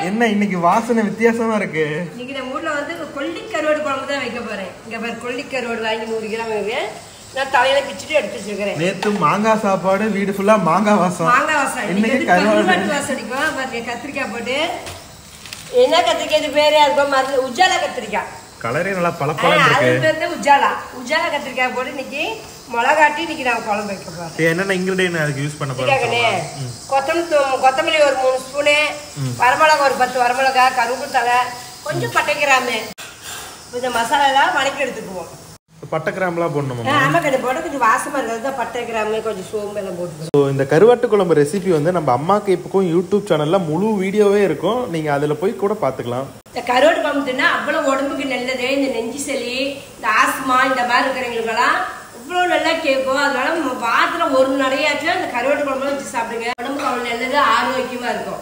என்ன இன்னைக்கு வாசனை வித்தியாசமா இருக்கு. இன்னைக்கு நம்ம ஊர்ல வந்து கொல்லி கருவாடு குழம்பு தான் வைக்க போறேன். இங்க பாரு கொல்லி கருவாடு வாங்கி 100 கிராம் நான் தலையில பிச்சுட்டு எடுத்து வச்சிருக்கேன். நேத்து மாங்காய் சாப்பாடு வீடு ஃபுல்லா மாங்காய் வாசம். மாங்காய் வாசம். இன்னைக்கு கருவாடு வாசம் அடிக்கும். பாருங்க கத்திரிக்காய் போட்டு என்ன கத்திரிக்காய் பேரு அதுக்கு மருந்து உஜாலா கத்திரிக்காய். கலரே நல்லா பளபளன்னு இருக்கு. அது பேரு உஜாலா. உஜாலா கத்திரிக்காய் போட்டு இன்னைக்கு மிளகாட்டி இன்னைக்கு நான் குழம்பு வைக்க போறேன். என்னென்ன இன்கிரிடியன்ட் அதுக்கு யூஸ் பண்ண போறேன்? கொத்தமல்லி ஒரு 3 ஸ்பூனு, வரமிளகாய் ஒரு 10 வரமிளகாய், கருவேப்பிலை தழை, கொஞ்சம் பட்டை கிராம்பு, கொஞ்சம் மசாலா எல்லாம் வணக்கி எடுத்துக்குவோம். பட்டை கிராம்பெல்லாம் போடணுமா? ஆமா கடை போட கொஞ்சம் வாசமா இருக்கிறது தான் பட்டை கிராம்பு கொஞ்சம் சோம்பு எல்லாம் போட்டு. ஸோ இந்த கருவாட்டு குழம்பு ரெசிபி வந்து நம்ம அம்மா கைப்புக்கும் யூடியூப் சேனல்ல முழு வீடியோவே இருக்கும். நீங்க அதுல போய் கூட பாத்துக்கலாம். இந்த கருவாட்டு குழம்புனா அவ்வளவு உடம்புக்கு நல்லது. இந்த நெஞ்சு சளி, இந்த ஆஸ்மா இந்த மாதிரி இருக்கிறவங்களுக்கெல்லாம் இவ்வளவு நல்லா கேட்கும். அதனால வாரத்துல ஒரு நடையாச்சும் இந்த கருவாட்டு குழம்பு வச்சு சாப்பிடுங்க. உடம்புக்கு அவ்வளவு நல்லது, ஆரோக்கியமா இருக்கும்.